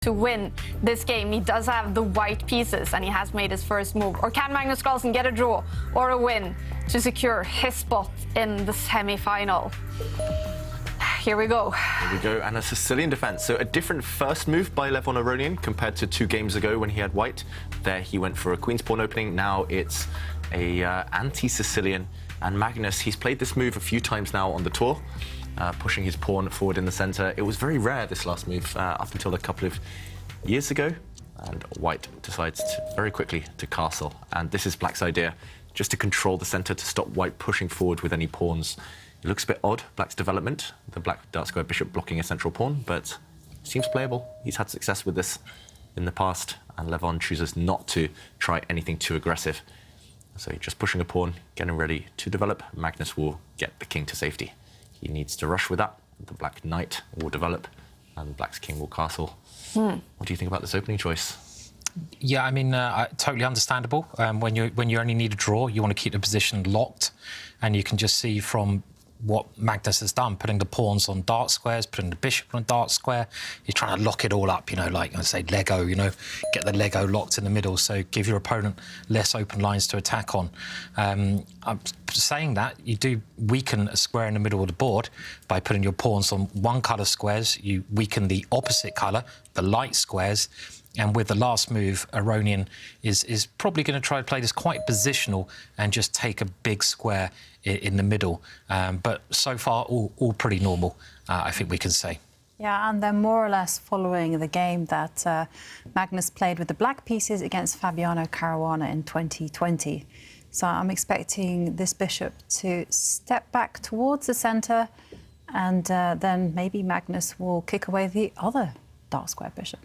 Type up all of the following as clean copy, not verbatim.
to win this game. He does have the white pieces and he has made his first move. Or can Magnus Carlsen get a draw or a win to secure his spot in the semi-final? Here we go. Here we go, and a Sicilian defence. So a different first move by Levon Aronian compared to 2 games ago when he had white. There he went for a Queen's Pawn opening. Now it's a anti-Sicilian. And Magnus, he's played this move a few times now on the tour, pushing his pawn forward in the centre. It was very rare, this last move, up until a couple of years ago. And white decides very quickly to castle. And this is black's idea, just to control the centre, to stop white pushing forward with any pawns. It looks a bit odd, black's development, the black dark square bishop blocking a central pawn, but seems playable. He's had success with this in the past, and Levon chooses not to try anything too aggressive. So just pushing a pawn, getting ready to develop. Magnus will get the king to safety. He needs to rush with that. The black knight will develop, and black's king will castle. What do you think about this opening choice? Yeah, I mean, totally understandable. When you only need a draw, you want to keep the position locked, and you can just see from what Magnus has done, putting the pawns on dark squares, putting the bishop on a dark square. He's trying to lock it all up, you know, like I say, Lego, you know, get the Lego locked in the middle, so give your opponent less open lines to attack on. I'm saying that, you do weaken a square in the middle of the board by putting your pawns on one colour squares. You weaken the opposite colour, the light squares. And with the last move, Aronian is probably going to try to play this quite positional and just take a big square in the middle. But so far, all pretty normal, I think we can say. Yeah, and they're more or less following the game that Magnus played with the black pieces against Fabiano Caruana in 2020. So I'm expecting this bishop to step back towards the centre, and then maybe Magnus will kick away the other dark square bishop.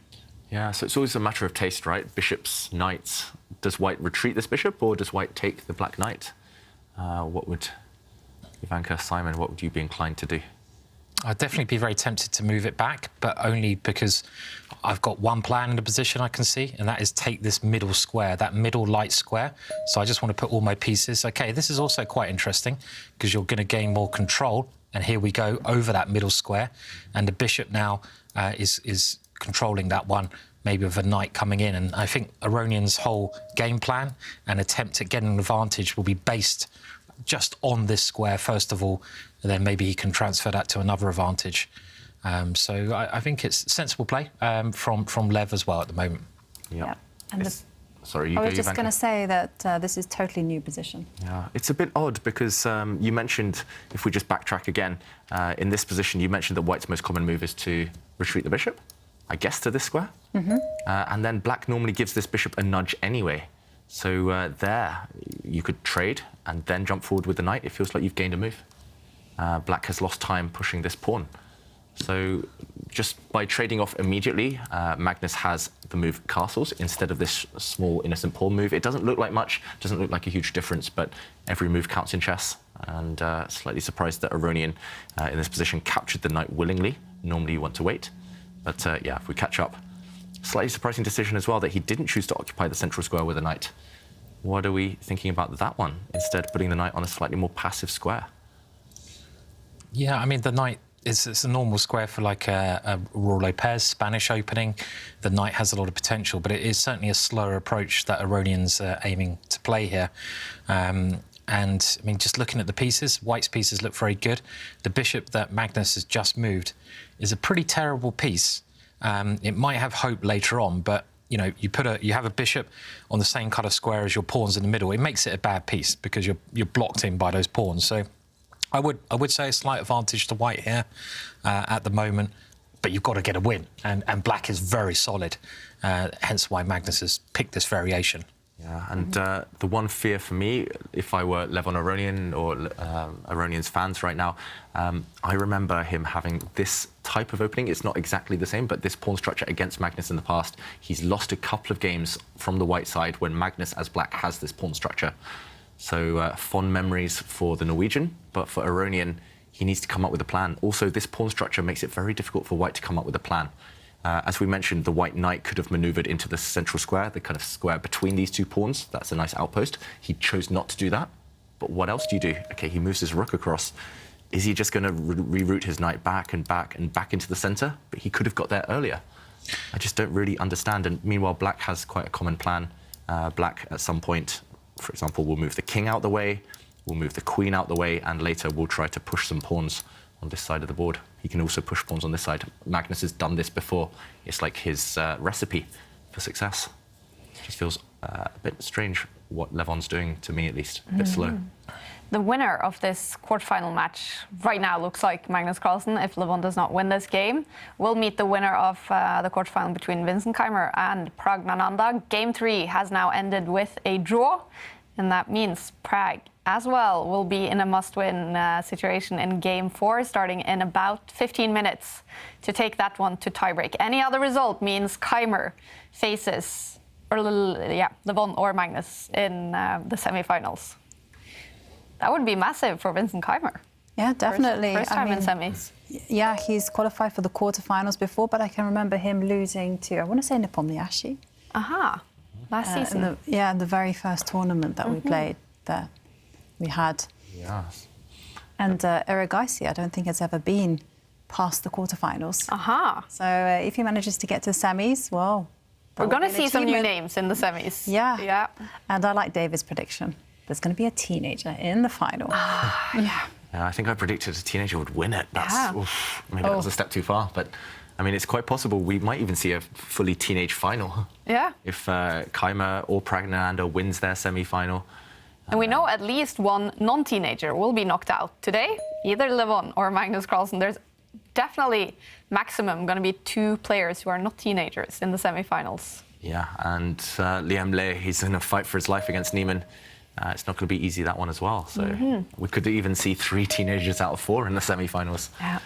Yeah, so it's always a matter of taste, right? Bishops, knights. Does white retreat this bishop, or does white take the black knight? What would Ivanka, Simon, what would you be inclined to do? I'd definitely be very tempted to move it back, but only because I've got one plan in the position I can see, and that is take this middle square, that middle light square. So I just want to put all my pieces. OK, this is also quite interesting, because you're going to gain more control. And here we go, over that middle square. And the bishop now is controlling that one, maybe with a knight coming in. And I think Aronian's whole game plan and attempt at getting an advantage will be based just on this square, first of all, and then maybe he can transfer that to another advantage. So I think it's sensible play from Lev as well at the moment. Yeah. And sorry, you I go, was just Ivanka. going to say that this is totally new position. Yeah, it's a bit odd because you mentioned, if we just backtrack again, in this position, you mentioned that white's most common move is to retreat the bishop, I guess, to this square. And then black normally gives this bishop a nudge anyway. So there, you could trade and then jump forward with the knight. It feels like you've gained a move. Black has lost time pushing this pawn. So just by trading off immediately, Magnus has the move castles instead of this small innocent pawn move. It doesn't look like much, doesn't look like a huge difference, but every move counts in chess. And slightly surprised that Aronian in this position captured the knight willingly. Normally you want to wait. But yeah, if we catch up, slightly surprising decision as well that he didn't choose to occupy the central square with a knight. What are we thinking about that one? Instead, putting the knight on a slightly more passive square. Yeah, I mean, the knight it's a normal square for like a Raul Lopez Spanish opening. The knight has a lot of potential, but it is certainly a slower approach that Aronian's aiming to play here. And I mean, just looking at the pieces, white's pieces look very good. The bishop that Magnus has just moved is a pretty terrible piece. It might have hope later on, but you know, you have a bishop on the same colour square as your pawns in the middle. It makes it a bad piece because you're blocked in by those pawns. So I would say a slight advantage to white here at the moment, but you've got to get a win, and black is very solid. Hence why Magnus has picked this variation. Yeah, and the one fear for me, if I were Levon Aronian or Aronian's fans right now, I remember him having this type of opening. It's not exactly the same, but this pawn structure against Magnus in the past. He's lost a couple of games from the white side when Magnus, as black, has this pawn structure. So fond memories for the Norwegian, but for Aronian, he needs to come up with a plan. Also, this pawn structure makes it very difficult for white to come up with a plan. As we mentioned, the white knight could have manoeuvred into the central square, the kind of square between these two pawns. That's a nice outpost. He chose not to do that. But what else do you do? OK, he moves his rook across. Is he just going to reroute his knight back and back and back into the centre? But he could have got there earlier. I just don't really understand. And meanwhile, Black has quite a common plan. Black, at some point, for example, will move the king out the way, will move the queen out the way, and later will try to push some pawns on this side of the board. He can also push pawns on this side. Magnus has done this before. It's like his recipe for success. It just feels a bit strange what Levon's doing, to me at least, a bit slow. The winner of this quarterfinal match right now looks like Magnus Carlsen. If Levon does not win this game, will meet the winner of the quarterfinal between Vincent Keimer and Pragnananda. Game 3 has now ended with a draw, and that means Prag as well will be in a must-win situation in Game 4, starting in about 15 minutes to take that one to tiebreak. Any other result means Keimer faces Levon or Magnus in the semi-finals. That would be massive for Vincent Keimer. Yeah, definitely. First time in semis. Yeah, he's qualified for the quarterfinals before, but I can remember him losing to, I want to say, Nepomniachtchi. Aha, last season. In the very first tournament that we played there, we had. Yes. And Erigaisi, I don't think has ever been past the quarterfinals. Aha. So if he manages to get to semis, well, we're going to see some new names in the semis. Yeah. Yeah. And I like David's prediction. There's going to be a teenager in the final. Yeah. I think I predicted a teenager would win it. Maybe that was a step too far, but I mean, it's quite possible we might even see a fully teenage final. Yeah. If Keimer or Pragnananda wins their semi-final. And we know at least one non-teenager will be knocked out today, either Levon or Magnus Carlsen. There's definitely maximum going to be 2 players who are not teenagers in the semi-finals. Yeah, and Liam Le, he's in a fight for his life against Niemann. It's not going to be easy, that one as well. So we could even see 3 teenagers out of 4 in the semi-finals. Yeah.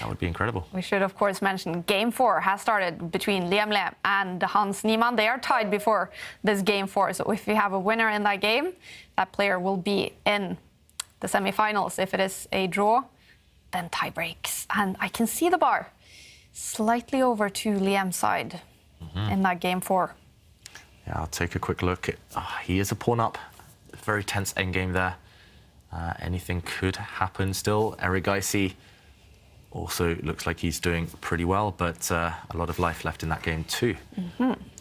That would be incredible. We should, of course, mention Game 4 has started between Liam Le and Hans Niemann. They are tied before this Game 4. So if we have a winner in that game, that player will be in the semi-finals. If it is a draw, then tie breaks. And I can see the bar slightly over to Liam's side in that Game 4. Yeah, I'll take a quick look. He is a pawn up. Very tense endgame there. Anything could happen still. Erigaisi also looks like he's doing pretty well, but a lot of life left in that game too.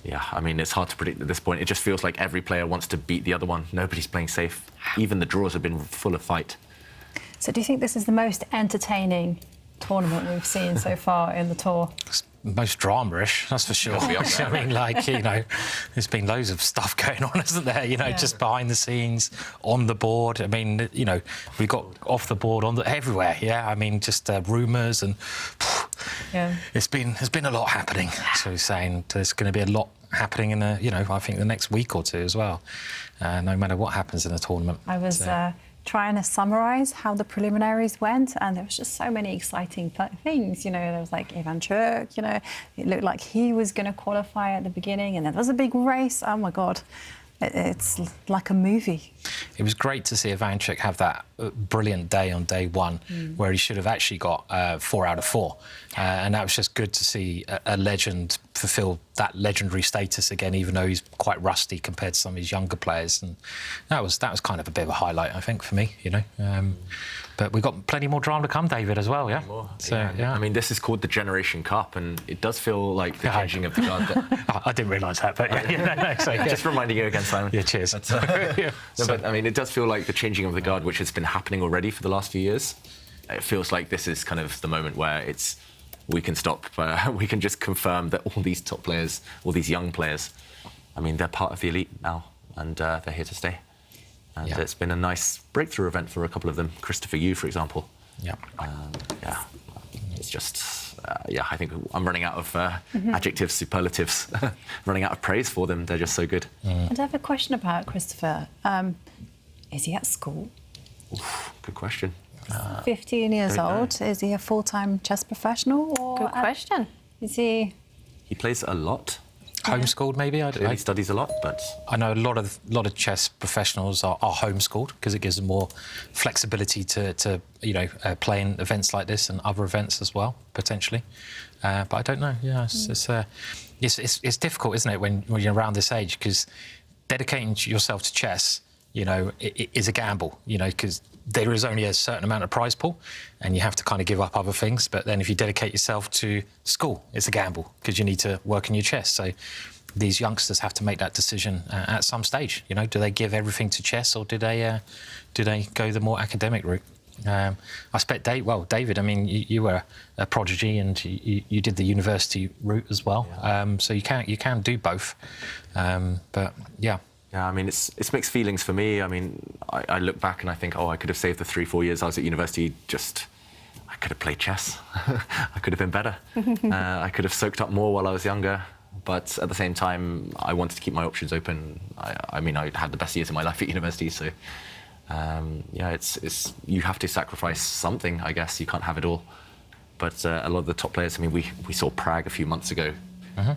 Yeah, I mean, it's hard to predict at this point. It just feels like every player wants to beat the other one. Nobody's playing safe. Even the draws have been full of fight. So do you think this is the most entertaining tournament we've seen so far in the tour? Most drama-ish, that's for sure. I mean, like, you know, there's been loads of stuff going on, isn't there? You know, just behind the scenes, on the board. I mean, you know, we got off the board, everywhere. Yeah, I mean, just rumours and there's been a lot happening. So he's saying there's going to be a lot happening in I think the next week or 2 as well. No matter what happens in the tournament. I was trying to summarise how the preliminaries went, and there was just so many exciting things. You know, there was like Ivan Chuk, you know, it looked like he was going to qualify at the beginning, and then there was a big race. Oh my God, it's like a movie. It was great to see Ivan Chuk have that brilliant day on day 1, where he should have actually got 4 out of 4, and that was just good to see a legend fulfil that legendary status again, even though he's quite rusty compared to some of his younger players, and that was kind of a bit of a highlight, I think, for me, you know. But we've got plenty more drama to come, David, as well, yeah? So, yeah. I mean, this is called the Generation Cup, and it does feel like the changing of the guard. I didn't realise that, but Just reminding you again, Simon. Yeah, cheers. But I mean, it does feel like the changing of the guard, which has been happening already for the last few years. It feels like this is kind of the moment where we can stop. We can just confirm that all these top players, all these young players, I mean, they're part of the elite now, and they're here to stay. And it's been a nice breakthrough event for a couple of them. Christopher Yu, for example. Yeah. It's just, I think I'm running out of adjectives, superlatives, running out of praise for them. They're just so good. I have a question about Christopher. Is he at school? Oof, good question. 15 years old. Is he a full-time chess professional? Or Good question. Is he? He plays a lot. Homeschooled, maybe? I don't know. He studies a lot, but I know a lot of chess professionals are homeschooled because it gives them more flexibility to play in events like this and other events as well, potentially. But I don't know. Yeah, it's difficult, isn't it, when you're around this age, because dedicating yourself to chess it is a gamble, because there is only a certain amount of prize pool and you have to kind of give up other things. But then if you dedicate yourself to school, it's a gamble because you need to work on your chess. So these youngsters have to make that decision at some stage. Do they give everything to chess, or do they go the more academic route? I expect David, I mean, you were a prodigy and you did the university route as well. Yeah. So you can do both. But yeah. Yeah, I mean, it's mixed feelings for me. I mean, I look back and I think, I could have saved the 3-4 years I was at university. I could have played chess. I could have been better. I could have soaked up more while I was younger. But at the same time, I wanted to keep my options open. I mean, I had the best years of my life at university, so it's you have to sacrifice something, I guess. You can't have it all. But a lot of the top players, I mean, we saw Prague a few months ago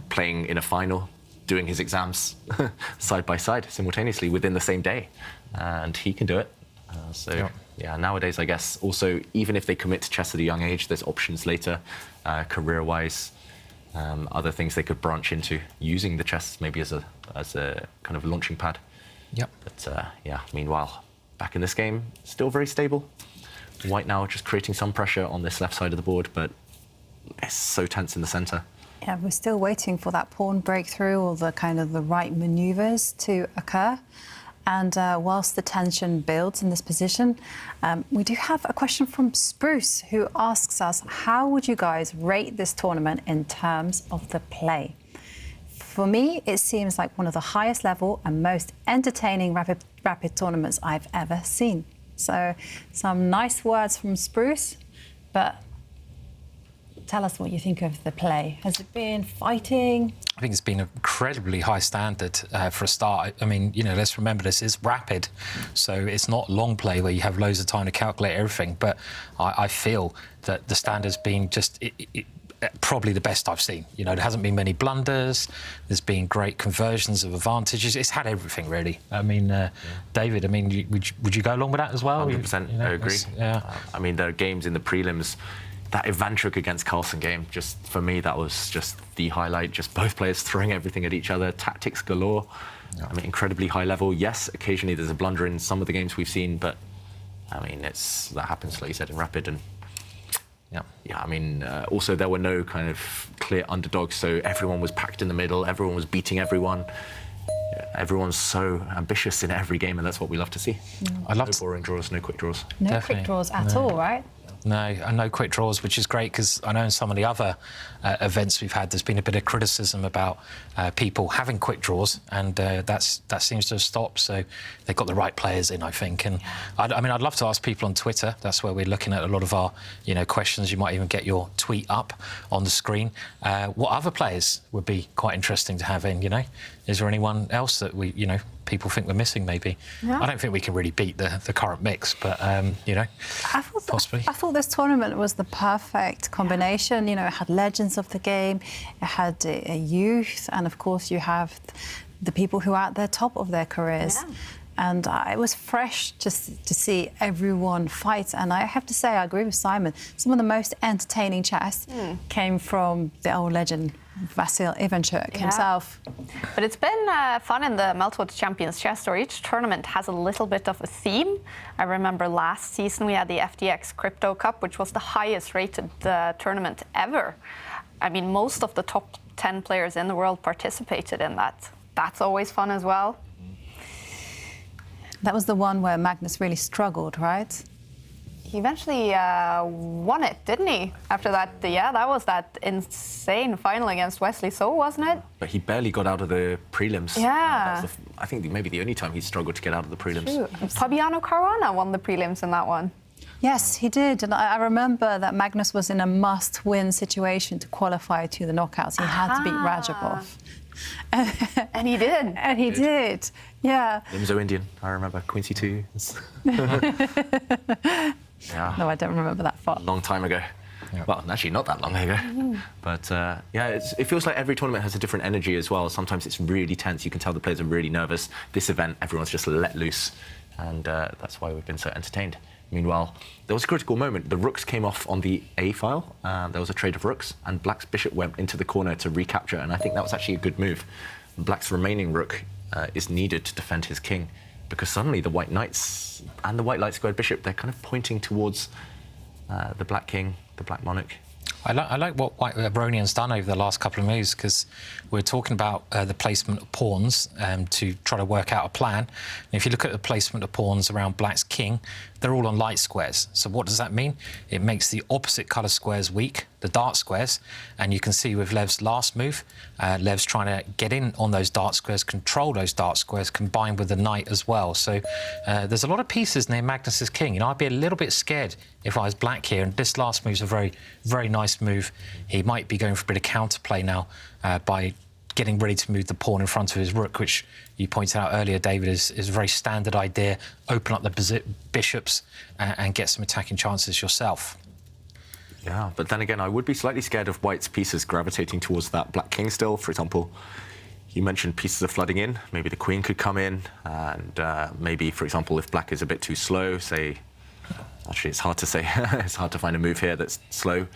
playing in a final, doing his exams side by side simultaneously within the same day, and he can do it. Nowadays, I guess, also, even if they commit to chess at a young age, there's options later, career-wise, other things they could branch into, using the chess maybe as a kind of launching pad. Yep. But meanwhile, back in this game, still very stable. White now just creating some pressure on this left side of the board, but it's so tense in the centre. Yeah, we're still waiting for that pawn breakthrough or the right manoeuvres to occur. And whilst the tension builds in this position, we do have a question from Spruce, who asks us, how would you guys rate this tournament in terms of the play? For me, it seems like one of the highest level and most entertaining rapid tournaments I've ever seen. So some nice words from Spruce, but tell us what you think of the play. Has it been fighting? I think it's been an incredibly high standard for a start. I mean, let's remember this is rapid, so it's not long play where you have loads of time to calculate everything. But I feel that the standard's been just probably the best I've seen. There hasn't been many blunders. There's been great conversions of advantages. It's had everything, really. I mean, David, I mean, would you go along with that as well? 100%, I agree. Yeah. I mean, there are games in the prelims. That Ivanchuk against Carlsen game, just for me, that was just the highlight. Just both players throwing everything at each other, tactics galore. Yeah. I mean, incredibly high level. Yes, occasionally there's a blunder in some of the games we've seen, but I mean, that happens, like you said, in rapid. And yeah, I mean, also there were no kind of clear underdogs, so everyone was packed in the middle. Everyone was beating everyone. Everyone's so ambitious in every game, and that's what we love to see. I love no boring draws, no quick draws. No Definitely. quick draws at all, right? No, and no quick draws, which is great, because I know in some of the other events we've had, there's been a bit of criticism about people having quick draws, and that seems to have stopped. So they've got the right players in, I think. And I mean, I'd love to ask people on Twitter. That's where we're looking at a lot of our, questions. You might even get your tweet up on the screen. What other players would be quite interesting to have in? Is there anyone else that we, people think we're missing? Maybe. Yeah. I don't think we can really beat the current mix, but possibly. I thought this tournament was the perfect combination. It had legends of the game, it had a youth, and of course you have the people who are at the top of their careers. Yeah. And it was fresh just to see everyone fight. And I have to say, I agree with Simon. Some of the most entertaining chess came from the old legend, Vasil Ivanchuk himself. But it's been fun in the Meltwater Champions Chess Tour. Each tournament has a little bit of a theme. I remember last season we had the FTX Crypto Cup, which was the highest rated tournament ever. I mean, most of the top 10 players in the world participated in that. That's always fun as well. That was the one where Magnus really struggled, right? He eventually won it, didn't he? After that, that was that insane final against Wesley So, wasn't it? But he barely got out of the prelims. Yeah. I think maybe the only time he struggled to get out of the prelims. True. Fabiano Caruana won the prelims in that one. Yes, he did. And I remember that Magnus was in a must-win situation to qualify to the knockouts. He had to beat Rajapov. And he did. And he did, yeah. Limzo Indian, I remember. Quincy 2. Yeah. No, I don't remember that far. Long time ago. Yeah. Well, actually, not that long ago. But, it feels like every tournament has a different energy as well. Sometimes it's really tense. You can tell the players are really nervous. This event, everyone's just let loose. And that's why we've been so entertained. Meanwhile, there was a critical moment. The rooks came off on the A file. There was a trade of rooks, and Black's bishop went into the corner to recapture, and I think that was actually a good move. Black's remaining rook is needed to defend his king, because suddenly the white knights and the white light squared bishop, they're kind of pointing towards the black king, the black monarch. I like what Aronian's done over the last couple of moves, because we're talking about the placement of pawns to try to work out a plan. And if you look at the placement of pawns around black's king, they're all on light squares. So what does that mean? It makes the opposite colour squares weak, the dark squares. And you can see with Lev's last move, Lev's trying to get in on those dark squares, control those dark squares, combined with the knight as well. So there's a lot of pieces near Magnus's king. You know, I'd be a little bit scared if I was black here. And this last move's a very, very nice move. He might be going for a bit of counterplay now by getting ready to move the pawn in front of his rook, which you pointed out earlier, David, is a very standard idea. Open up the bishops and get some attacking chances yourself. Yeah, but then again, I would be slightly scared of white's pieces gravitating towards that black king still. For example, you mentioned pieces are flooding in. Maybe the queen could come in, and maybe, for example, if black is a bit too slow, say... Actually, it's hard to say. It's hard to find a move here that's slow.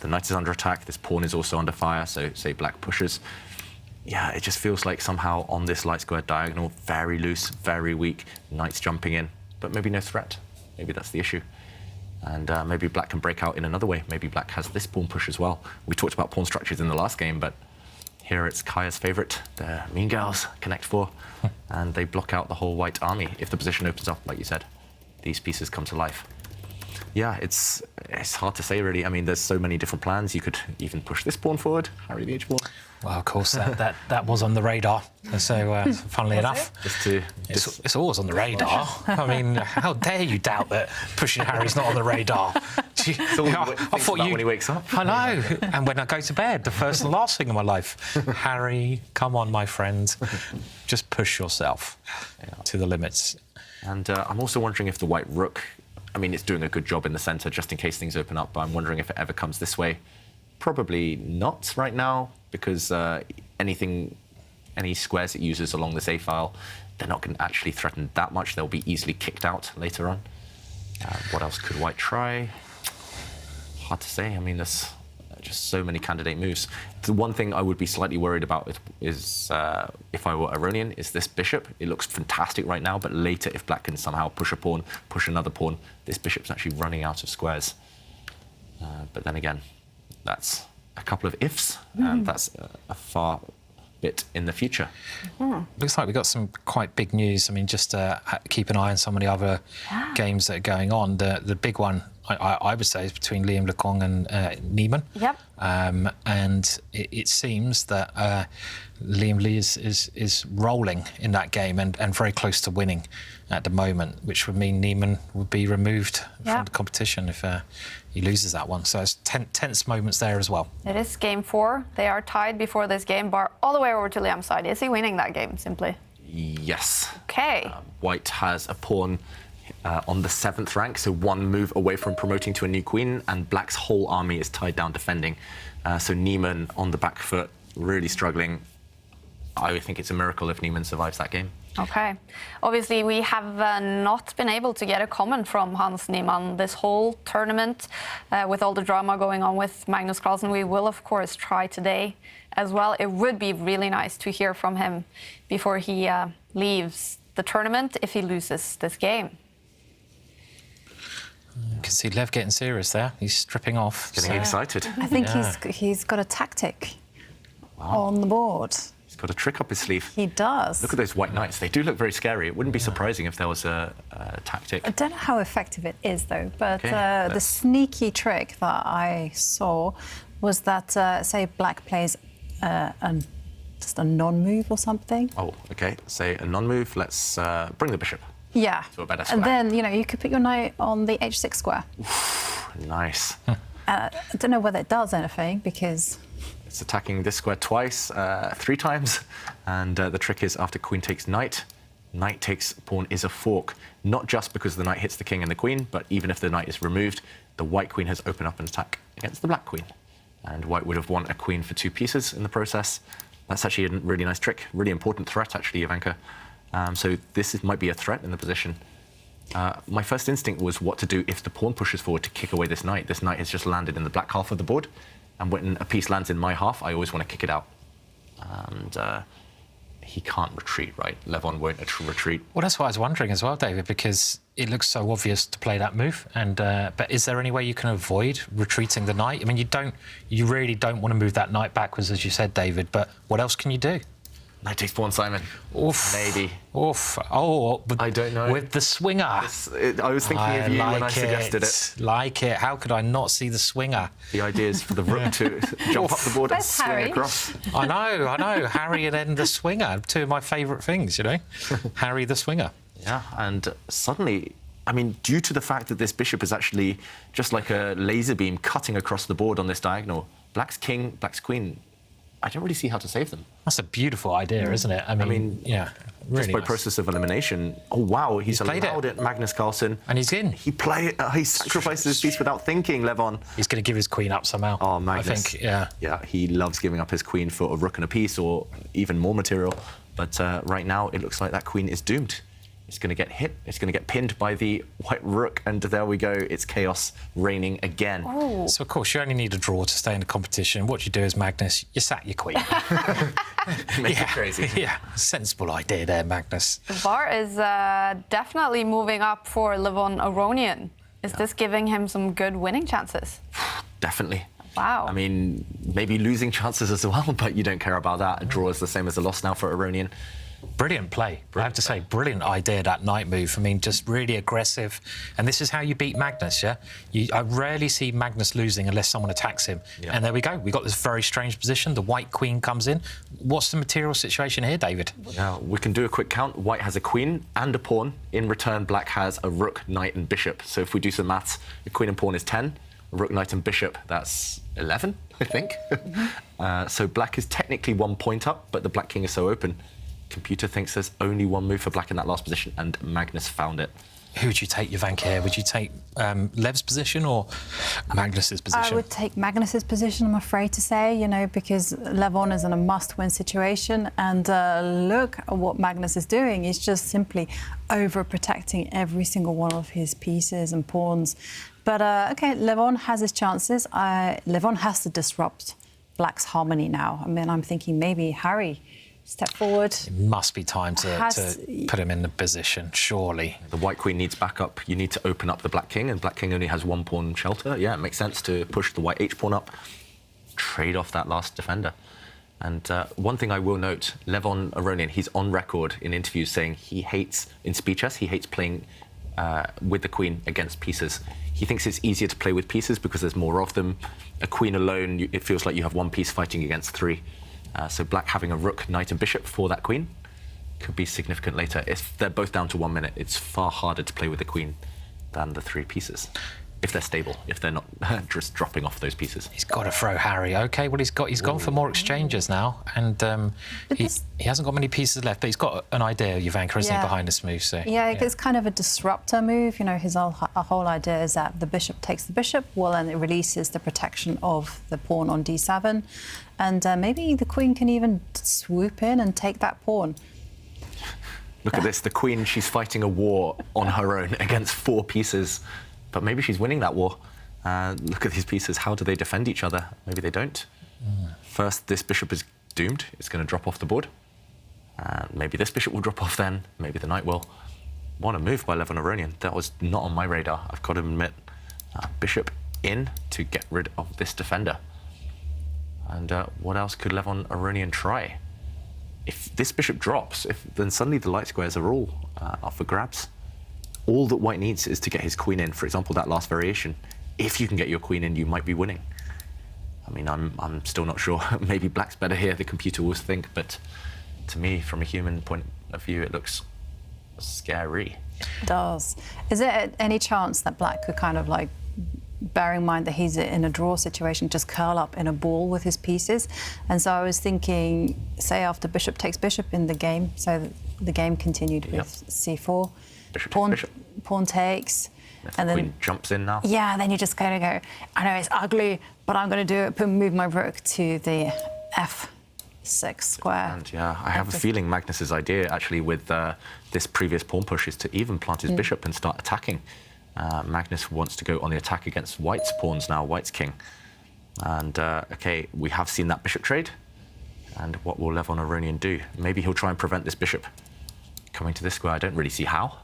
The knight is under attack. This pawn is also under fire, so say black pushes. Yeah, it just feels like somehow on this light square diagonal, very loose, very weak, knight's jumping in, but maybe no threat. Maybe that's the issue. And maybe black can break out in another way. Maybe black has this pawn push as well. We talked about pawn structures in the last game, but here it's Kaya's favourite. The Mean Girls connect 4, and they block out the whole white army. If the position opens up, like you said, these pieces come to life. Yeah, it's hard to say, really. I mean, there's so many different plans. You could even push this pawn forward, harry the h-pawn. Well, of course, that was on the radar. So, funnily enough, it's always on the radar. I mean, how dare you doubt that pushing Harry's not on the radar? I thought when he wakes up. I know. And when I go to bed, the first and last thing in my life. Harry, come on, my friend. Just push yourself to the limits. And I'm also wondering if the white rook, I mean, it's doing a good job in the centre just in case things open up, but I'm wondering if it ever comes this way. Probably not right now, because any squares it uses along this A file, they're not going to actually threaten that much. They'll be easily kicked out later on. What else could white try? Hard to say. I mean, there's just so many candidate moves. The one thing I would be slightly worried about is if I were Aronian, is this bishop. It looks fantastic right now, but later if black can somehow push a pawn, push another pawn, this bishop's actually running out of squares. But then again, that's a couple of ifs, and that's a far bit in the future. Looks like we've got some quite big news. I mean, just keep an eye on some of the other games that are going on. The big one, I would say, is between Liam Lekong and Neiman. Yep. And it seems that Liam Lee is rolling in that game and very close to winning at the moment, which would mean Neiman would be removed from the competition if he loses that one. So it's tense moments there as well. It is game 4. They are tied before this game. Baer all the way over to Liam's side. Is he winning that game, simply? Yes. Okay. White has a pawn on the 7th rank, so one move away from promoting to a new queen, and black's whole army is tied down defending. So Neiman on the back foot, really struggling. I think it's a miracle if Neiman survives that game. Okay. Obviously, we have not been able to get a comment from Hans Niemann this whole tournament with all the drama going on with Magnus Carlsen. We will, of course, try today as well. It would be really nice to hear from him before he leaves the tournament if he loses this game. You can see Lev getting serious there. He's stripping off. Getting excited. I think he's got a tactic on the board. He's got a trick up his sleeve. He does. Look at those white knights. They do look very scary. It wouldn't be surprising if there was a tactic. I don't know how effective it is, though, but the sneaky trick that I saw was that, say, black plays just a non-move or something. Oh, OK. Say a non-move. Let's bring the bishop. Yeah. To a better square. And then, you know, you could put your knight on the h6 square. Nice. I don't know whether it does anything, because... It's attacking this square twice, 3 times. And the trick is after queen takes knight, knight takes pawn is a fork. Not just because the knight hits the king and the queen, but even if the knight is removed, the white queen has opened up an attack against the black queen. And white would have won a queen for 2 pieces in the process. That's actually a really nice trick. Really important threat, actually, Ivanka. So this might be a threat in the position. My first instinct was what to do if the pawn pushes forward to kick away this knight. This knight has just landed in the black half of the board, and when a piece lands in my half, I always want to kick it out. And he can't retreat, right? Levon won't retreat. Well, that's what I was wondering as well, David, because it looks so obvious to play that move. And but is there any way you can avoid retreating the knight? I mean, you really don't want to move that knight backwards, as you said, David. But what else can you do? Knight takes pawn, Simon. Oof. Maybe. Oof. Oh, I don't know. With the swinger. I was thinking of you when I suggested it. Like it. How could I not see the swinger? The idea is for the rook to jump up the board and Where's swing Harry? across. I know. Harry and then the swinger. Two of my favourite things, you know. Harry the swinger. Yeah, and suddenly, I mean, due to the fact that this bishop is actually just like a laser beam cutting across the board on this diagonal, black's king, black's queen, I don't really see how to save them. That's a beautiful idea, isn't it? I mean yeah, really just by nice. process of elimination. Oh wow, he's played allowed it, Magnus Carlsen. And he's in. He sacrifices his piece without thinking, Levon. He's going to give his queen up somehow. Oh, Magnus. I think, yeah. Yeah, he loves giving up his queen for a rook and a piece or even more material. But right now, it looks like that queen is doomed. It's going to get hit. It's going to get pinned by the white rook. And there we go. It's chaos reigning again. Oh. So, of course, you only need a draw to stay in the competition. What you do is, Magnus, you sack your queen. Make it crazy. Yeah, sensible idea there, Magnus. Baer is definitely moving up for Levon Aronian. Is this giving him some good winning chances? Definitely. Wow. I mean, maybe losing chances as well, but you don't care about that. A draw is the same as a loss now for Aronian. Brilliant play. I have to say, brilliant idea, that knight move. I mean, just really aggressive. And this is how you beat Magnus, yeah? I rarely see Magnus losing unless someone attacks him. Yeah. And there we go. We got this very strange position. The white queen comes in. What's the material situation here, David? Yeah, we can do a quick count. White has a queen and a pawn. In return, black has a rook, knight, and bishop. So if we do some maths, the queen and pawn is 10. A rook, knight, and bishop, that's 11, I think. So black is technically 1 point up, but the black king is so open. Computer thinks there's only one move for black in that last position, and Magnus found it. Who would you take, Jovanka, here? Would you take Lev's position or Magnus's position? I would take Magnus's position, I'm afraid to say, you know, because Levon is in a must-win situation. And look at what Magnus is doing. He's just simply overprotecting every single one of his pieces and pawns. But, OK, Levon has his chances. Levon has to disrupt black's harmony now. I mean, I'm thinking maybe Harry step forward. It must be time to put him in the position, surely. The white queen needs backup. You need to open up the black king, and black king only has 1 pawn shelter. Yeah, it makes sense to push the white h-pawn up, trade off that last defender. And one thing I will note, Levon Aronian, he's on record in interviews saying he hates, in speed chess, he hates playing with the queen against pieces. He thinks it's easier to play with pieces because there's more of them. A queen alone, it feels like you have one piece fighting against 3. So black having a rook, knight and bishop for that queen could be significant later. If they're both down to 1 minute, it's far harder to play with the queen than the 3 pieces. If they're stable, if they're not just dropping off those pieces. He's got to throw Harry. OK, well, he's gone for more exchanges now. And he hasn't got many pieces left, but he's got an idea, Jovanka, isn't he, behind this move? So, yeah, it's kind of a disruptor move. You know, his whole idea is that the bishop takes the bishop, well, and it releases the protection of the pawn on d7. And maybe the queen can even swoop in and take that pawn. Look at this. The queen, she's fighting a war on her own against 4 pieces. But maybe she's winning that war. Look at these pieces. How do they defend each other? Maybe they don't. First, this bishop is doomed. It's going to drop off the board. Maybe this bishop will drop off then. Maybe the knight will. What a move by Levon Aronian. That was not on my radar, I've got to admit. Bishop in to get rid of this defender. And what else could Levon Aronian try? If this bishop drops, then suddenly the light squares are all up for grabs. All that white needs is to get his queen in. For example, that last variation. If you can get your queen in, you might be winning. I mean, I'm still not sure. Maybe black's better here, the computer will think, but to me, from a human point of view, it looks scary. It does. Is there any chance that black could kind of like, bearing in mind that he's in a draw situation, just curl up in a ball with his pieces? And so I was thinking, say after bishop takes bishop in the game, so the game continued with c4. Bishop Pawn, takes bishop. Pawn takes. And then queen jumps in now. Yeah, and then you just kind of go, I know it's ugly, but I'm going to do it, move my rook to the f6 square. And yeah, I have a feeling Magnus's idea, actually, with this previous pawn push is to even plant his bishop and start attacking. Magnus wants to go on the attack against white's pawns now, white's king. And, OK, we have seen that bishop trade. And what will Levon Aronian do? Maybe he'll try and prevent this bishop coming to this square. I don't really see how.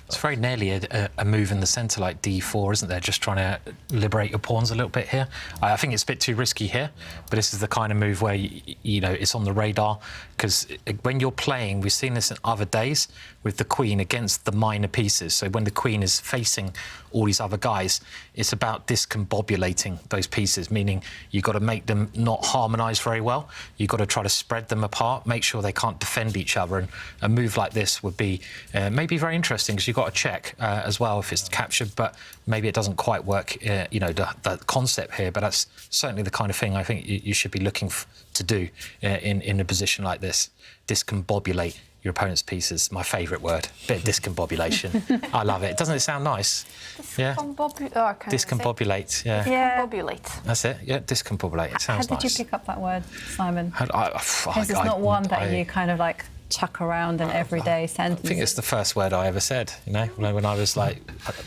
It's very nearly a move in the centre like d4, isn't there? Just trying to liberate your pawns a little bit here. I think it's a bit too risky here, but this is the kind of move where, you know, it's on the radar. Because when you're playing, we've seen this in other days with the queen against the minor pieces. So when the queen is facing all these other guys, it's about discombobulating those pieces, meaning you've got to make them not harmonise very well. You've got to try to spread them apart, make sure they can't defend each other. And a move like this would be maybe very interesting, because you've got to check as well if it's captured, but maybe it doesn't quite work, you know, the concept here. But that's certainly the kind of thing I think you should be looking to do in a position like this. Discombobulate your opponent's pieces. My favourite word. Bit of discombobulation. I love it. Doesn't it sound nice? Discombobulate. Yeah. Discombobulate. That's it. Yeah, discombobulate. It sounds nice. How did you pick up that word, Simon? It's not one that you kind of like chuck around in everyday sentences. I think it's the first word I ever said, you know, when I was like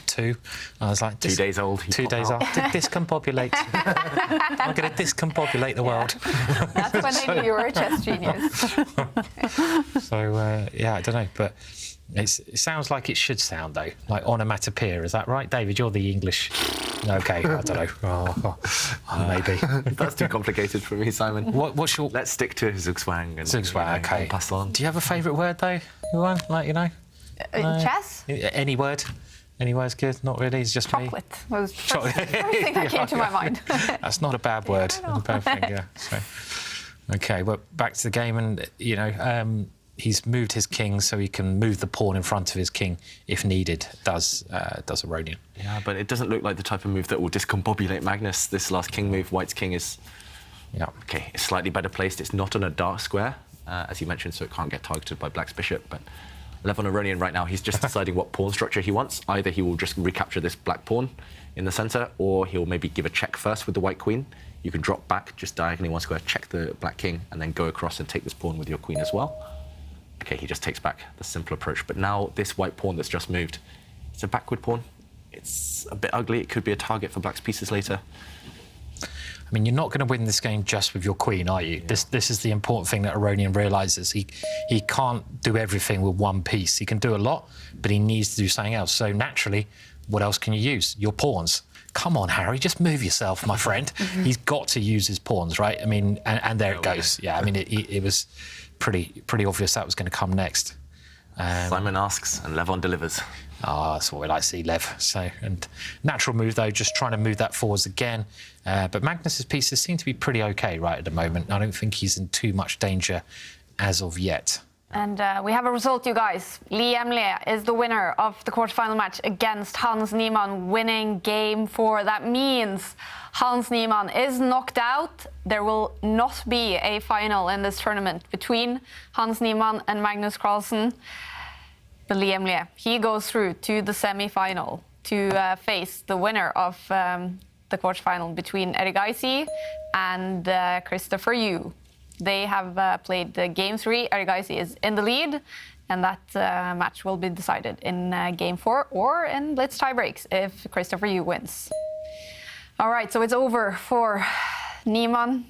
2. I was like... 2 days old. 2 days old. Discombobulate. I'm going to discombobulate the world. That's when they knew you were a chess genius. So, yeah, I don't know, but it sounds like it should sound, though, like onomatopoeia. Is that right? David, you're the English... OK, I don't know. Maybe. That's too complicated for me, Simon. What's your... Let's stick to Zugzwang and Zugzwang, OK. And pass on. Do you have a favourite word, though, Johan? Like, you know? Chess? Any word? Any word's good? Not really, it's just chocolate. me. Was the first thing that came to my mind. That's not a bad word. A bad thing, yeah. So, OK, well, back to the game, and, you know, he's moved his king so he can move the pawn in front of his king if needed, does Aronian. Yeah, but it doesn't look like the type of move that will discombobulate Magnus. This last king move, White's king is... Yeah. OK, it's slightly better placed. It's not on a dark square, as you mentioned, so it can't get targeted by Black's bishop, but... Levon Aronian right now, he's just deciding what pawn structure he wants. Either he will just recapture this black pawn in the centre, or he'll maybe give a check first with the white queen. You can drop back, just diagonally 1 square, check the black king, and then go across and take this pawn with your queen as well. OK, he just takes back the simple approach. But now this white pawn that's just moved, it's a backward pawn. It's a bit ugly. It could be a target for Black's pieces later. I mean, you're not going to win this game just with your queen, are you? Yeah. This is the important thing that Aronian realises. He can't do everything with one piece. He can do a lot, but he needs to do something else. So naturally, what else can you use? Your pawns. Come on, Harry, just move yourself, my friend. He's got to use his pawns, right? I mean, and there it goes. Yeah, I mean, it was pretty obvious that was going to come next. Simon asks and Levon delivers. Oh, that's what we like to see, Lev. So, and natural move, though, just trying to move that forwards again. But Magnus's pieces seem to be pretty OK right at the moment. I don't think he's in too much danger as of yet. And we have a result, you guys. Liam Le is the winner of the quarterfinal match against Hans Niemann, winning game 4. That means Hans Niemann is knocked out. There will not be a final in this tournament between Hans Niemann and Magnus Carlsen. But Liam Le, he goes through to the semi-final to face the winner of the quarterfinal between Erigaisi and Christopher Yu. They have played game 3. Erigaisi is in the lead, and that match will be decided in game 4 or in blitz tiebreaks if Christopher Yu wins. All right, so it's over for Niemann.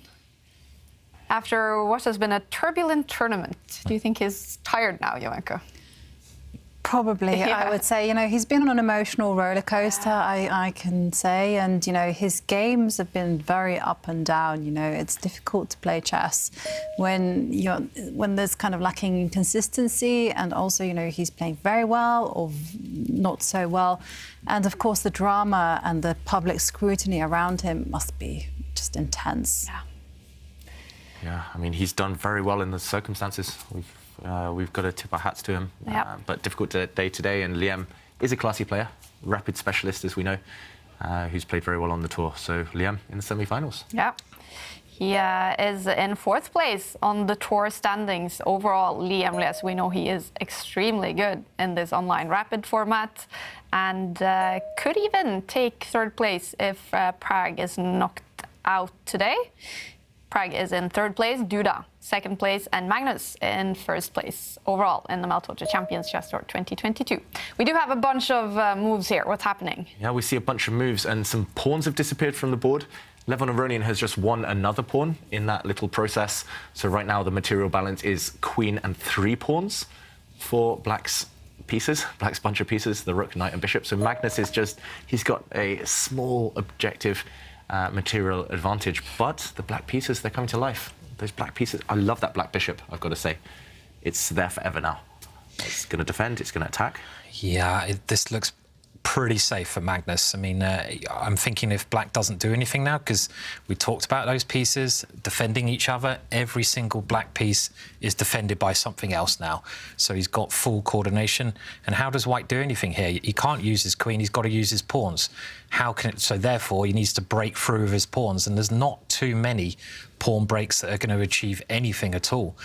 After what has been a turbulent tournament, do you think he's tired now, Joanka? Probably, yeah. I would say. You know, he's been on an emotional roller coaster, I can say, and you know, his games have been very up and down. You know, it's difficult to play chess when there's kind of lacking consistency, and also, you know, he's playing very well or not so well, and of course, the drama and the public scrutiny around him must be just intense. Yeah. Yeah, I mean, he's done very well in the circumstances. We've got to tip our hats to him, but difficult day today. And Liam is a classy player, rapid specialist, as we know, who's played very well on the tour. So Liam in the semi-finals. Yeah, he is in 4th place on the tour standings overall. Liam, as we know, he is extremely good in this online rapid format, and could even take 3rd place if Prague is knocked out today. Prague is in 3rd place, Duda 2nd place, and Magnus in 1st place overall in the Meltwater Champions Chess Tour 2022. We do have a bunch of moves here. What's happening? Yeah, we see a bunch of moves, and some pawns have disappeared from the board. Levon Aronian has just won another pawn in that little process. So right now the material balance is queen and 3 pawns for Black's pieces, Black's bunch of pieces, the rook, knight and bishop. So Magnus is just, he's got a small objective material advantage, but the black pieces, they're coming to life. Those black pieces, I love that black bishop, I've got to say. It's there forever now. It's going to defend, it's going to attack. Yeah, this looks pretty safe for Magnus. I mean, I'm thinking if Black doesn't do anything now, because we talked about those pieces defending each other, every single Black piece is defended by something else now. So he's got full coordination. And how does White do anything here? He can't use his queen, he's got to use his pawns. How can it? So therefore, he needs to break through with his pawns, and there's not too many pawn breaks that are going to achieve anything at all.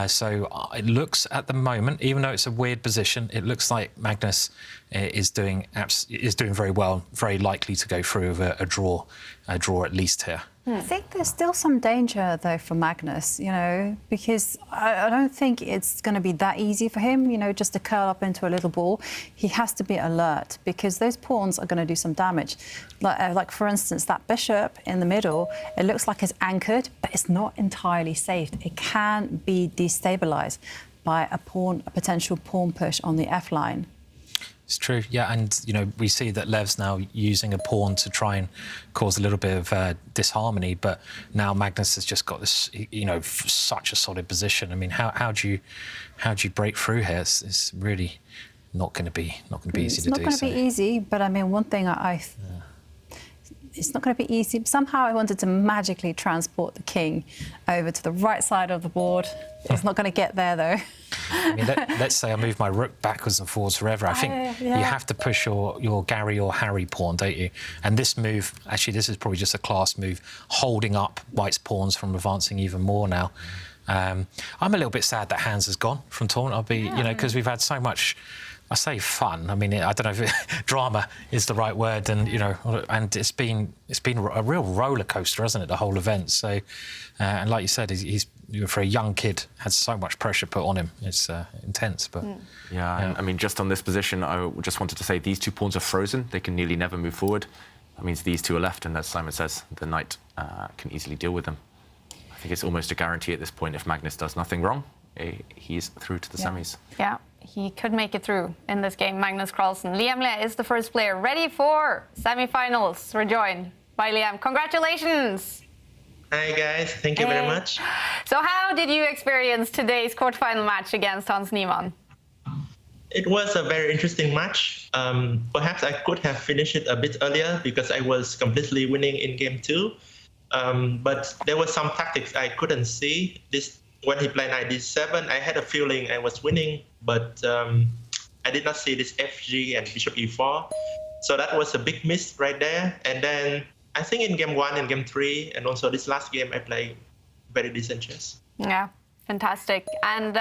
So it looks at the moment, even though it's a weird position, it looks like Magnus is doing very well, very likely to go through with a draw at least here. I think there's still some danger, though, for Magnus, you know, because I don't think it's going to be that easy for him, you know, just to curl up into a little ball. He has to be alert, because those pawns are going to do some damage. Like, for instance, that bishop in the middle, it looks like it's anchored, but it's not entirely safe. It can be destabilised by a potential pawn push on the F line. It's true, yeah, and you know we see that Lev's now using a pawn to try and cause a little bit of disharmony, but now Magnus has just got this, you know, such a solid position. I mean, how do you break through here? It's really not going to be easy to do. It's not going to be easy, but I mean, one thing it's not going to be easy. Somehow I wanted to magically transport the king over to the right side of the board. It's not going to get there, though. I mean, let's say I move my rook backwards and forwards forever. I think you have to push your Gary or Harry pawn, don't you? And this move, actually, this is probably just a class move, holding up White's pawns from advancing even more now. I'm a little bit sad that Hans has gone from tournament. You know, because we've had so much, I say fun. I mean, I don't know if drama is the right word, and you know, and it's been a real roller coaster, hasn't it? The whole event. So, and like you said, he's for a young kid had so much pressure put on him. It's intense, but yeah. I mean, just on this position, I just wanted to say these 2 pawns are frozen. They can nearly never move forward. That means these 2 are left, and as Simon says, the knight can easily deal with them. I think it's almost a guarantee at this point. If Magnus does nothing wrong, he's through to the semis. Yeah, he could make it through in this game, Magnus Carlsen. Liam Le is the first player ready for semi-finals. We're joined by Liam. Congratulations! Hi guys, thank you very much. So how did you experience today's quarterfinal match against Hans Niemann? It was a very interesting match. Perhaps I could have finished it a bit earlier because I was completely winning in game 2. But there were some tactics I couldn't see. When he played knight d7, I had a feeling I was winning, but I did not see this fg and bishop e4. So that was a big miss right there. And then I think in game 1 and game 3, and also this last game, I played very decent chess. Yeah, fantastic. And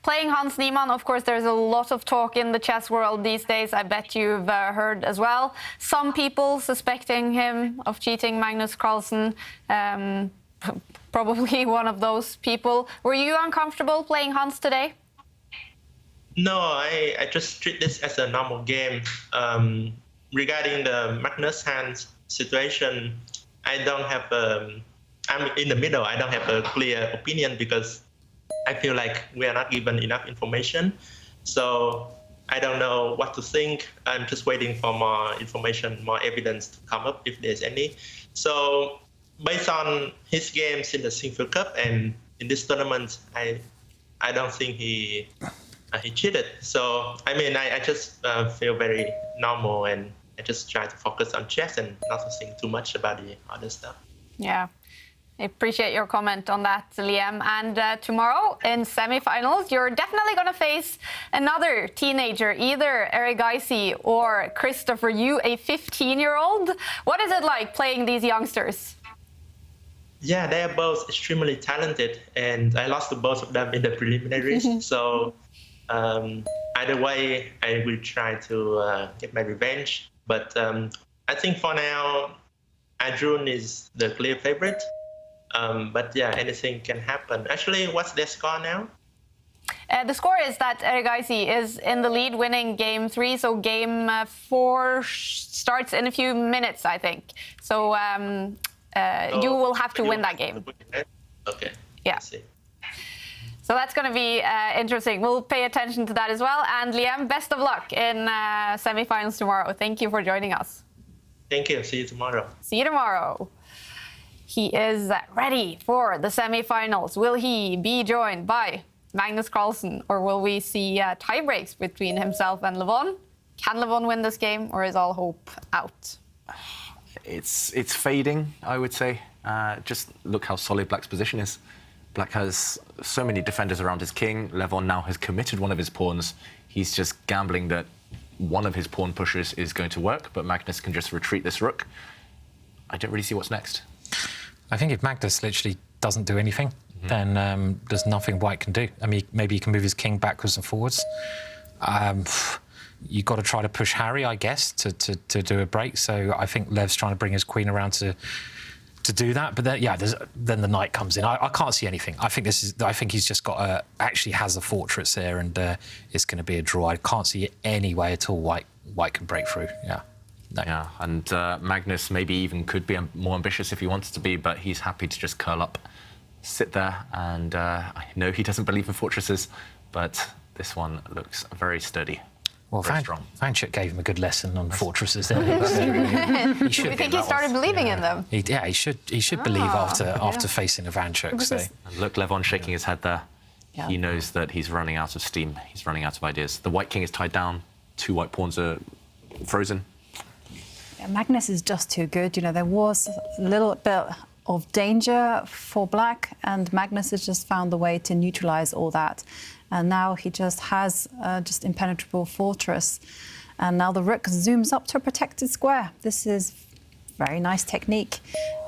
playing Hans Niemann, of course, there's a lot of talk in the chess world these days. I bet you've heard as well. Some people suspecting him of cheating Magnus Carlsen. Probably one of those people. Were you uncomfortable playing Hans today? No, I just treat this as a normal game. Regarding the Magnus Hans situation, I don't have I'm in the middle. I don't have a clear opinion because I feel like we are not given enough information. So I don't know what to think. I'm just waiting for more information, more evidence to come up if there's any. So based on his games in the Single Cup and in this tournament, I don't think he cheated. So I mean, I just feel very normal, and I just try to focus on chess and not to think too much about the other stuff. Yeah, I appreciate your comment on that, Liam. And tomorrow in semi-finals, you're definitely going to face another teenager, either Eric Geisy or Christopher Yu, a 15-year-old. What is it like playing these youngsters? Yeah, they are both extremely talented, and I lost to both of them in the preliminaries. So either way, I will try to get my revenge. But I think for now, Arjun is the clear favorite. But yeah, anything can happen. Actually, what's their score now? The score is that Eric Geisy is in the lead, winning game 3. So game 4 starts in a few minutes, I think. So you will have to win that game. Okay. Yeah. I see. So that's going to be interesting. We'll pay attention to that as well. And Liam, best of luck in semi-finals tomorrow. Thank you for joining us. Thank you. See you tomorrow. See you tomorrow. He is ready for the semi-finals. Will he be joined by Magnus Carlsen, or will we see tie breaks between himself and Levon? Can Levon win this game, or is all hope out? It's fading, I would say. Just look how solid Black's position is. Black has so many defenders around his king. Levon now has committed one of his pawns. He's just gambling that one of his pawn pushes is going to work, but Magnus can just retreat this rook. I don't really see what's next. I think if Magnus literally doesn't do anything, then there's nothing White can do. I mean, maybe he can move his king backwards and forwards. You've got to try to push Harry, I guess, to do a break. So I think Lev's trying to bring his queen around to do that. But then, yeah, then the knight comes in. I can't see anything. I think he's just got actually has a fortress there, and it's going to be a draw. I can't see any way at all White can break through. Yeah. No. Yeah, and Magnus maybe even could be more ambitious if he wanted to be, but he's happy to just curl up, sit there, and I know he doesn't believe in fortresses, but this one looks very sturdy. Well, strong. Vanchuk gave him a good lesson on fortresses there. You think he started believing in them? He should believe after facing a Vanchuk. So. And look, Levon shaking his head there. Yeah. He knows that he's running out of steam. He's running out of ideas. The white king is tied down. 2 white pawns are frozen. Yeah, Magnus is just too good. You know, there was a little bit of danger for Black, and Magnus has just found the way to neutralise all that. And now he just has just impenetrable fortress. And now the rook zooms up to a protected square. This is very nice technique.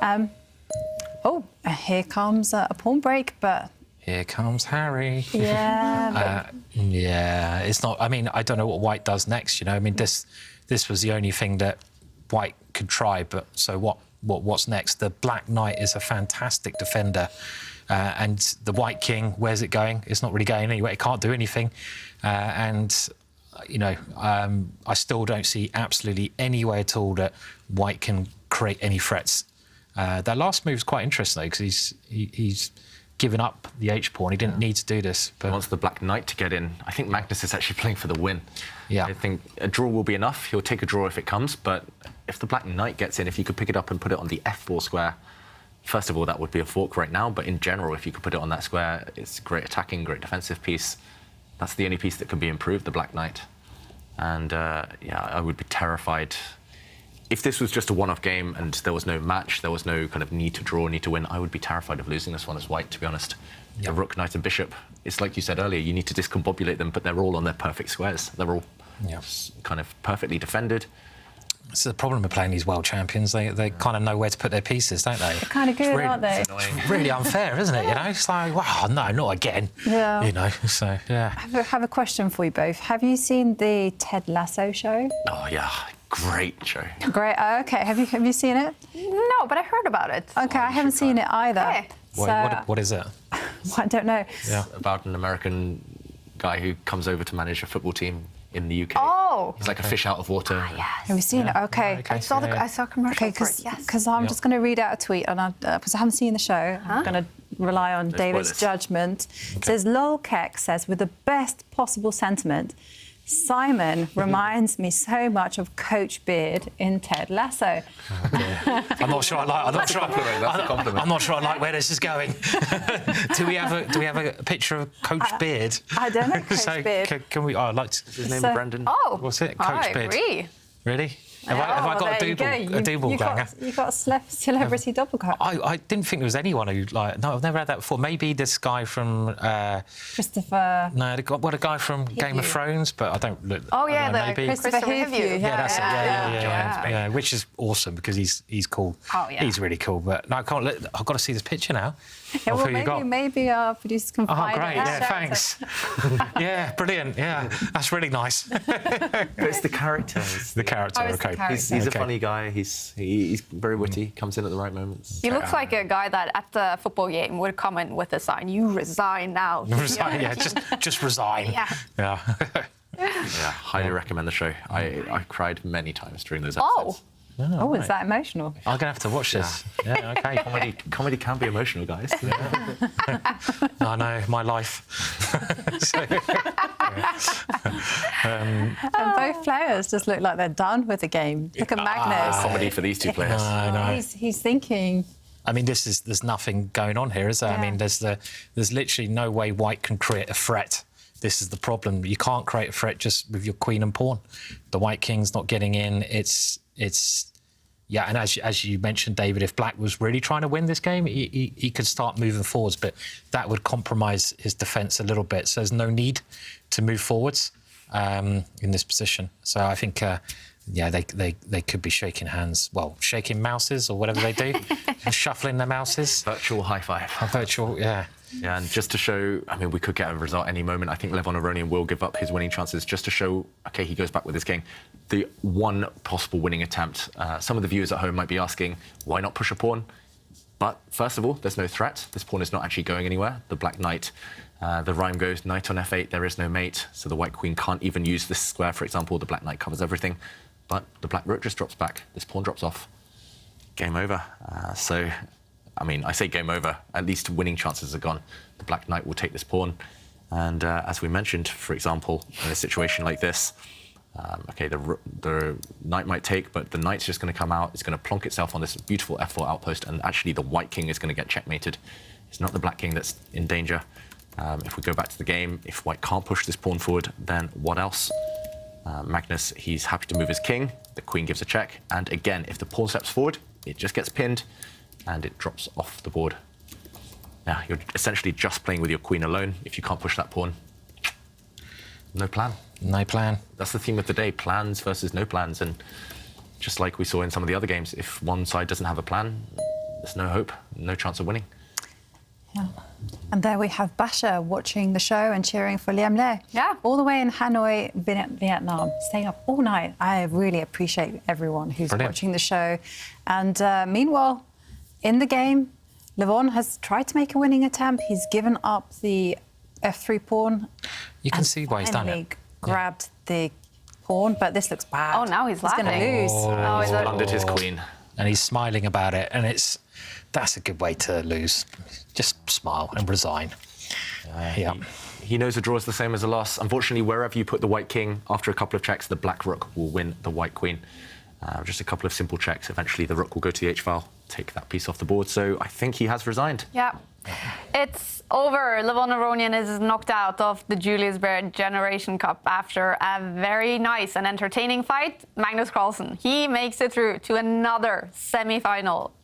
Oh, here comes a pawn break, but... Here comes Harry. Yeah. Yeah, it's not... I mean, I don't know what White does next, you know. I mean, this was the only thing that White could try, but so what's next? The Black Knight is a fantastic defender. And the White King, where's it going? It's not really going anywhere. It can't do anything. You know, I still don't see absolutely any way at all that White can create any threats. That last move is quite interesting, though, because he's given up the H-pawn. He didn't need to do this. But He wants the Black Knight to get in. I think Magnus is actually playing for the win. Yeah. I think a draw will be enough. He'll take a draw if it comes, but if the Black Knight gets in, if you could pick it up and put it on the F4 square, first of all, that would be a fork right now, but in general, if you could put it on that square, it's great attacking, great defensive piece. That's the only piece that can be improved, the Black Knight. And yeah, I would be terrified. If this was just a one-off game and there was no match, there was no kind of need to draw, need to win, I would be terrified of losing this one as White, to be honest. Yeah. The Rook, Knight and Bishop, it's like you said earlier, you need to discombobulate them, but they're all on their perfect squares. They're all kind of perfectly defended. It's the problem with playing these world champions. They kind of know where to put their pieces, don't they? They're kind of good, aren't they? It's really unfair, isn't it? You know, it's like, wow, no, not again. Yeah. You know, so yeah. I have a question for you both. Have you seen the Ted Lasso show? Oh, yeah, great show. Great. Okay. Have you seen it? No, but I heard about it. Okay, I haven't seen it either. Okay. What is it? I don't know. Yeah. About an American guy who comes over to manage a football team in the UK. Oh. He's like a fish out of water. Have you seen it? Okay. I saw a commercial for it, yes. Because I'm just going to read out a tweet, and because I haven't seen the show, I'm going to rely on David's spoilers. judgment. It says, Lol Keck says, with the best possible sentiment, Simon reminds me so much of Coach Beard in Ted Lasso. I'm not sure I like. That's a compliment. I'm not sure I like where this is going. do we have a picture of Coach Beard? I don't know Coach So, Beard. Can we? Oh, I'd like to. His name So- is Brandon. Oh. What's it? I Coach Beard. agree. Really? Have I got a double ganger? You got a celebrity doppelganger. I didn't think there was anyone who like. No, I've never had that before. Maybe this guy from. Christopher. No, a guy from Game of Thrones, but I don't look. Oh, yeah, I don't know, the maybe. Christopher Hivju. Yeah, that's it. Yeah. Yeah, which is awesome because he's cool. Oh, yeah. He's really cool. But no, I can't. I've got to see this picture now. Yeah, of well, who you got. maybe our producers can Oh, find great! it. Yeah, thanks. Yeah, brilliant. Yeah, that's really nice. But it's the character. The character, Oh, it's the okay. character. He's Okay. a funny guy. He's very witty. Comes in at the right moments. He looks like a guy that at the football game would come in with a sign, "You resign now." Resign, yeah, just resign. Yeah. Yeah. Yeah, highly recommend the show. I cried many times during those Oh. episodes. Oh, is that emotional? I'm gonna have to watch this. Yeah, okay. Comedy can be emotional, guys. I know my life. And both players just look like they're done with the game. Look at Magnus. Comedy for these two players. I know. He's thinking. I mean, there's nothing going on here, is there? Yeah. I mean, there's literally no way White can create a threat. This is the problem. You can't create a threat just with your queen and pawn. The White King's not getting in. It's yeah, and as you mentioned, David, if Black was really trying to win this game, he could start moving forwards, but that would compromise his defence a little bit. So there's no need to move forwards in this position. So I think, yeah, they could be shaking hands, well, shaking mouses or whatever they do, shuffling their mouses. Virtual high five. Virtual, yeah. Yeah, and just to show, I mean, we could get a result any moment. I think Levon Aronian will give up his winning chances just to show, OK, he goes back with his king. The one possible winning attempt. Some of the viewers at home might be asking, why not push a pawn? But first of all, there's no threat. This pawn is not actually going anywhere. The Black Knight, the rhyme goes, knight on f8, there is no mate. So the White Queen can't even use this square, for example. The Black Knight covers everything. But the Black Rook just drops back. This pawn drops off. Game over. So, I mean, I say game over. At least winning chances are gone. The Black Knight will take this pawn. And as we mentioned, for example, in a situation like this, OK, the knight might take, but the knight's just going to come out. It's going to plonk itself on this beautiful f4 outpost, and actually the White King is going to get checkmated. It's not the Black King that's in danger. If we go back to the game, if White can't push this pawn forward, then what else? Magnus, he's happy to move his king. The queen gives a check. And again, if the pawn steps forward, it just gets pinned and it drops off the board. Now, you're essentially just playing with your queen alone. If you can't push that pawn, no plan. No plan. That's the theme of the day, plans versus no plans. And just like we saw in some of the other games, if one side doesn't have a plan, there's no hope, no chance of winning. Yeah. And there we have Basha watching the show and cheering for Liam Le. Yeah. All the way in Hanoi, Vietnam, staying up all night. I really appreciate everyone who's watching the show. And meanwhile, in the game, Levon has tried to make a winning attempt. He's given up the f3 pawn. You can see why he's done it. Grabbed the pawn, but this looks bad. Oh, now he's going to lose. Oh, He's blundered his queen. And he's smiling about it, and that's a good way to lose. Just smile and resign. Yeah. He knows a draw is the same as a loss. Unfortunately, wherever you put the White King, after a couple of checks, the Black Rook will win the White Queen. Just a couple of simple checks. Eventually, the Rook will go to the H-file, take that piece off the board. So I think he has resigned. Yeah. It's over. Levon Aronian is knocked out of the Julius Baer Generation Cup after a very nice and entertaining fight. Magnus Carlsen, he makes it through to another semi-final.